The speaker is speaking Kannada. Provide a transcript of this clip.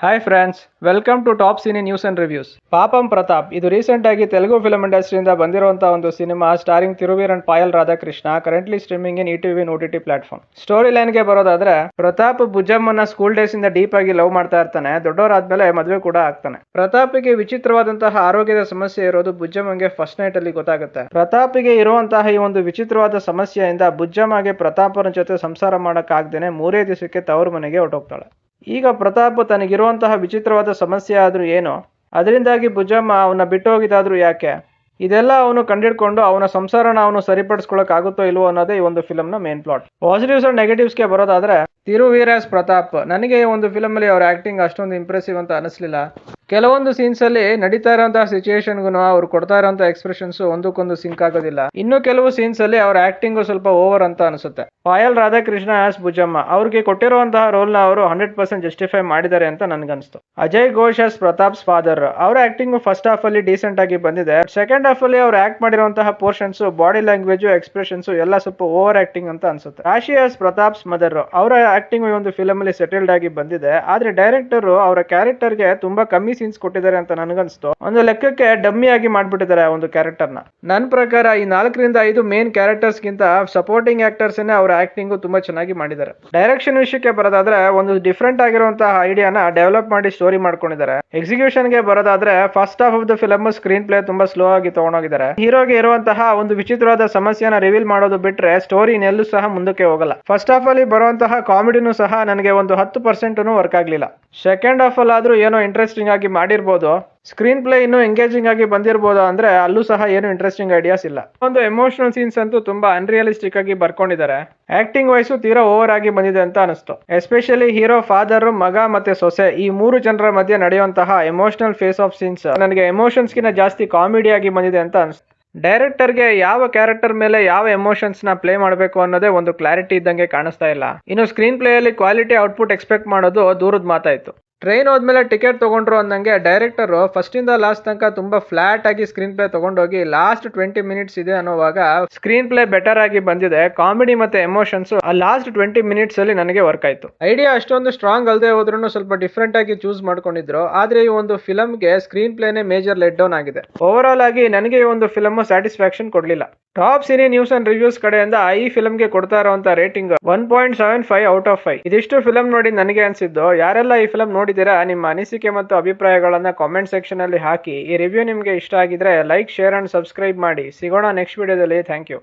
Hi friends, welcome to top cine news and reviews. Papam Pratap ಇದು ರೀಸೆಂಟ್ ಆಗಿ ತೆಲುಗು ಫಿಲ್ಮ್ ಇಂಡಸ್ಟ್ರಿಯಿಂದ ಬಂದಿರುವಂತಹ ಒಂದು cinema starring Thiruveer and Payal Radhakrishna, currently streaming in ETV OTT platform. Story line ಗೆ ಬರೋದಾದ್ರೆ, ಪ್ರತಾಪ್ ಬುಜ್ಜಮ್ಮನ ಸ್ಕೂಲ್ ಡೇಸ್ ಇಂದ ಡೀಪ್ ಆಗಿ ಲವ್ ಮಾಡ್ತಾ ಇರ್ತಾನೆ. ದೊಡ್ಡವರಾದ್ಮೇಲೆ ಮದುವೆ ಕೂಡ ಆಗ್ತಾನೆ. ಪ್ರತಾಪ್ಗೆ ವಿಚಿತ್ರವಾದಂತಹ ಆರೋಗ್ಯದ ಸಮಸ್ಯೆ ಇರೋದು ಬುಜ್ಜಮ್ಮಂಗೆ ಫಸ್ಟ್ ನೈಟ್ ಅಲ್ಲಿ ಗೊತ್ತಾಗುತ್ತೆ. ಪ್ರತಾಪ್ಗೆ ಇರುವಂತಹ ಈ ಒಂದು ವಿಚಿತ್ರವಾದ ಸಮಸ್ಯೆಯಿಂದ ಬುಜ್ಜಮ್ಮಗೆ ಪ್ರತಾಪನ ಜೊತೆ ಸಂಸಾರ ಮಾಡಕ್ ಆಗ್ದೇನೆ 3 ದಿವಸಕ್ಕೆ ತವರು ಮನೆಗೆ ಹೊರಟೋಗ್ತಾಳೆ. ಈಗ ಪ್ರತಾಪ್ ತನಗಿರುವಂತಹ ವಿಚಿತ್ರವಾದ ಸಮಸ್ಯೆ ಆದ್ರೂ ಏನು, ಅದರಿಂದಾಗಿ ಬುಜ್ಜಮ್ಮ ಅವನ್ನ ಬಿಟ್ಟು ಹೋಗಿದ್ದಾದ್ರೂ ಯಾಕೆ, ಇದೆಲ್ಲ ಅವನು ಕಂಡಿಡ್ಕೊಂಡು ಅವನ ಸಂಸಾರನ ಅವನು ಸರಿಪಡಿಸ್ಕೊಳಕ್ ಆಗುತ್ತೋ ಇಲ್ವೋ ಅನ್ನೋದೇ ಈ ಒಂದು ಫಿಲಮ್ ನ main plot. Positives and negatives ಗೆ ಬರೋದಾದ್ರೆ, ತಿರುವೀರಾಸ್ ಪ್ರತಾಪ್ ನನಗೆ ಈ ಒಂದು ಫಿಲಮ್ ಅಲ್ಲಿ ಅವ್ರ ಆಕ್ಟಿಂಗ್ ಅಷ್ಟೊಂದು ಇಂಪ್ರೆಸಿವ್ ಅಂತ ಅನಿಸ್ಲಿಲ್ಲ. ಕೆಲವೊಂದು ಸೀನ್ಸ್ ಅಲ್ಲಿ ನಡೀತಾ ಇರೋಂತಹ ಸಿಚುಯೇಷನ್ಗೂ ಅವ್ರು ಕೊಡ್ತಾ ಇರೋಂತಹ ಎಕ್ಸ್ಪ್ರೆಷನ್ಸ್ ಒಂದಕ್ಕೊಂದು ಸಿಂಕ್ ಆಗೋದಿಲ್ಲ. ಇನ್ನು ಕೆಲವು ಸೀನ್ಸ್ ಅಲ್ಲಿ ಅವ್ರ ಆಕ್ಟಿಂಗ್ ಸ್ವಲ್ಪ ಓವರ್ ಅಂತ ಅನಿಸುತ್ತೆ. ಪಾಯಲ್ ರಾಧಾಕೃಷ್ಣ ಆಸ್ ಬುಜ್ಜಮ್ಮ ಅವ್ರಿಗೆ ಕೊಟ್ಟಿರುವಂತಹ ರೋಲ್ ನ ಅವರು 100% ಜಸ್ಟಿಫೈ ಮಾಡಿದ್ದಾರೆ ಅಂತ ನನ್ಗನ್ಸ್ತು. ಅಜಯ್ ಘೋಷ್ ಆಸ್ ಪ್ರತಾಪ್ಸ್ ಫಾದರ್ ಅವರ ಆಕ್ಟಿಂಗ್ ಫಸ್ಟ್ ಹಾಫ್ ಅಲ್ಲಿ ಡೀಸೆಂಟ್ ಆಗಿ ಬಂದಿದೆ. ಸೆಕೆಂಡ್ ಹಾಫ್ ಅಲ್ಲಿ ಅವ್ರು ಆಕ್ಟ್ ಮಾಡಿರುವಂತಹ ಪೋರ್ಷನ್ಸ್, ಬಾಡಿ ಲ್ಯಾಂಗ್ವೇಜ್, ಎಕ್ಸ್ಪ್ರೆಷನ್ಸ್ ಎಲ್ಲ ಸ್ವಲ್ಪ ಓವರ್ ಆಕ್ಟಿಂಗ್ ಅಂತ ಅನ್ಸುತ್ತೆ. ರಾಶಿ ಆಸ್ ಪ್ರತಾಪ್ಸ್ ಮದರ್ ಅವರ ಆಕ್ಟಿಂಗ್ ಈ ಒಂದು ಫಿಲಮ್ ಅಲ್ಲಿ ಸೆಟಲ್ಡ್ ಆಗಿ ಬಂದಿದೆ. ಆದ್ರೆ ಡೈರೆಕ್ಟರ್ ಅವರ ಕ್ಯಾರೆಕ್ಟರ್ ಗೆ ತುಂಬಾ ಕಮ್ಮಿ ಸೀನ್ಸ್ ಕೊಟ್ಟಿದ್ದಾರೆ ಅಂತ ನನಗನ್ಸ್ತು. ಒಂದು ಲೆಕ್ಕಕ್ಕೆ ಡಮ್ಮಿ ಆಗಿ ಮಾಡ್ಬಿಟ್ಟಿದ್ದಾರೆ ಆ ಒಂದು ಕ್ಯಾರೆಕ್ಟರ್ ನ. ನನ್ನ ಪ್ರಕಾರ ಈ 4 ರಿಂದ 5 ಮೇನ್ ಕ್ಯಾರೆಕ್ಟರ್ಸ್ ಗಿಂತ ಸಪೋರ್ಟಿಂಗ್ ಆಕ್ಟರ್ಸ್ ಅವರ ಆಕ್ಟಿಂಗ್ ತುಂಬಾ ಚೆನ್ನಾಗಿ ಮಾಡಿದ್ದಾರೆ. ಡೈರೆಕ್ಷನ್ ವಿಷಯಕ್ಕೆ ಬರೋದಾದ್ರೆ, ಒಂದು ಡಿಫ್ರೆಂಟ್ ಆಗಿರುವಂತಹ ಐಡಿಯಾನ ಡೆವಲಪ್ ಮಾಡಿ ಸ್ಟೋರಿ ಮಾಡ್ಕೊಂಡಿದ್ದಾರೆ. ಎಕ್ಸಿಕ್ಯೂಷನ್ ಗೆ ಬರೋದಾದ್ರೆ, first half of the film screenplay ತುಂಬಾ ಸ್ಲೋ ಆಗಿ ತಗೊಂಡೋಗಿದ್ದಾರೆ. ಹೀರೋಗೆ ಇರುವಂತಹ ಒಂದು ವಿಚಿತ್ರವಾದ ಸಮಸ್ಯೆನ ರಿವೀಲ್ ಮಾಡೋದು ಬಿಟ್ರೆ ಸ್ಟೋರಿ ನೆಲ್ಲೂ ಸಹ ಮುಂದಕ್ಕೆ ಹೋಗಲ್ಲ. ಫಸ್ಟ್ ಹಾಫ್ ಅಲ್ಲಿ ಬರುವಂತಹ ಕಾಮಿಡಿನೂ ಸಹ ನನಗೆ ಒಂದು 10% ವರ್ಕ್ ಆಗ್ಲಿಲ್ಲ. ಸೆಕೆಂಡ್ ಹಾಫ್ ಅಲ್ಲಿ ಆದ್ರೂ ಏನೋ ಇಂಟ್ರೆಸ್ಟಿಂಗ್ ಆಗಿ ಮಾಡಿರ್ಬೋದು. ಸ್ಕ್ರೀನ್ ಪ್ಲೇ ಇನ್ನೂ ಎಂಗೇಜಿಂಗ್ ಆಗಿ ಬಂದಿರಬಹುದು ಅಂದ್ರೆ ಅಲ್ಲೂ ಸಹ ಏನು ಇಂಟ್ರೆಸ್ಟಿಂಗ್ ಐಡಿಯಾಸ್ ಇಲ್ಲ. ಒಂದು ಎಮೋಷನಲ್ ಸೀನ್ಸ್ ಅಂತೂ ತುಂಬಾ ಅನ್ರಿಯಲಿಸ್ಟಿಕ್ ಆಗಿ ಬರ್ಕೊಂಡಿದ್ದಾರೆ. ಆಕ್ಟಿಂಗ್ ವೈಸು ತೀರಾ ಓವರ್ ಆಗಿ ಬಂದಿದೆ ಅಂತ ಅನಿಸ್ತು. ಎಸ್ಪೆಷಲಿ ಹೀರೋ ಫಾದರ್, ಮಗ ಮತ್ತೆ ಸೊಸೆ ಈ 3 ಜನರ ಮಧ್ಯೆ ನಡೆಯುವಂತಹ ಎಮೋಷನಲ್ ಫೇಸ್ ಆಫ್ ಸೀನ್ಸ್ ನನಗೆ ಎಮೋಷನ್ಸ್ ಗಿನ ಜಾಸ್ತಿ ಕಾಮಿಡಿ ಆಗಿ ಬಂದಿದೆ ಅಂತ ಅನಿಸ್ತು. ಡೈರೆಕ್ಟರ್ಗೆ ಯಾವ ಕ್ಯಾರೆಕ್ಟರ್ ಮೇಲೆ ಯಾವ ಎಮೋಷನ್ಸ್ ನ ಪ್ಲೇ ಮಾಡಬೇಕು ಅನ್ನೋದೇ ಒಂದು ಕ್ಲಾರಿಟಿ ಇದ್ದಂಗೆ ಕಾಣಿಸ್ತಾ ಇಲ್ಲ. ಇನ್ನು ಸ್ಕ್ರೀನ್ ಪ್ಲೇ ಅಲ್ಲಿ ಕ್ವಾಲಿಟಿ ಔಟ್ಪುಟ್ ಎಕ್ಸ್ಪೆಕ್ಟ್ ಮಾಡೋದು ದೂರದ ಮಾತಾಯ್ತು. ಟ್ರೈನ್ ಹೋದ್ಮೇಲೆ ಟಿಕೆಟ್ ತಗೊಂಡ್ರು ಅಂದಂಗೆ ಡೈರೆಕ್ಟರ್ ಫಸ್ಟ್ ಇಂದ ಲಾಸ್ಟ್ ತನಕ ತುಂಬಾ ಫ್ಲಾಟ್ ಆಗಿ ಸ್ಕ್ರೀನ್ ಪ್ಲೇ ತಗೊಂಡೋಗಿ ಲಾಸ್ಟ್ 20 ಮಿನಿಟ್ಸ್ ಇದೆ ಅನ್ನೋವಾಗ ಸ್ಕ್ರೀನ್ ಪ್ಲೇ ಬೆಟರ್ ಆಗಿ ಬಂದಿದೆ. ಕಾಮಿಡಿ ಮತ್ತೆ ಎಮೋಷನ್ಸ್ ಆ ಲಾಸ್ಟ್ 20 ಮಿನಿಟ್ಸ್ ಅಲ್ಲಿ ನನಗೆ ವರ್ಕ್ ಆಯ್ತು. ಐಡಿಯಾ ಅಷ್ಟೊಂದು ಸ್ಟ್ರಾಂಗ್ ಅಲ್ಲದೆ ಹೋದ್ರೂ ಸ್ವಲ್ಪ ಡಿಫ್ರೆಂಟ್ ಆಗಿ ಚೂಸ್ ಮಾಡ್ಕೊಂಡಿದ್ರು. ಆದ್ರೆ ಈ ಒಂದು ಫಿಲಮ್ ಗೆ ಸ್ಕ್ರೀನ್ ಪ್ಲೇನೆ ಮೇಜರ್ ಲೆಟ್ ಡೌನ್ ಆಗಿದೆ. ಓವರ್ ಆಲ್ ಆಗಿ ನನಗೆ ಈ ಒಂದು ಫಿಲಮ್ ಸ್ಯಾಟಿಸ್ಫ್ಯಾಕ್ಷನ್ ಕೊಡ್ಲಿಲ್ಲ. Top cine news and reviews ಕಡೆಯಿಂದ ಈ ಫಿಲಮ್ ಗೆ ಕೊಡ್ತಾ ಇರುವಂತ ರೇಟಿಂಗ್ 1.75 ಔಟ್ ಆಫ್ 5. ಇದಿಷ್ಟು ಫಿಲಮ್ ನೋಡಿ ನನಗೆ ಅನ್ಸಿದ್ದು. ಯಾರೆಲ್ಲ ಈ ಫಿಲಮ್ ನೋಡಿದಿರಾ, ನಿಮ್ಮ ಅನಿಸಿಕೆ ಮತ್ತು ಅಭಿಪ್ರಾಯಗಳನ್ನ ಕಾಮೆಂಟ್ ಸೆಕ್ಷನ್ ಅಲ್ಲಿ ಹಾಕಿ. ಈ ರಿವ್ಯೂ ನಿಮ್ಗೆ ಇಷ್ಟ ಆಗಿದ್ರೆ ಲೈಕ್, ಶೇರ್ ಅಂಡ್ ಸಬ್ಸ್ಕ್ರೈಬ್ ಮಾಡಿ. ಸಿಗೋಣ ನೆಕ್ಸ್ಟ್ ವಿಡಿಯೋದಲ್ಲಿ. Thank you.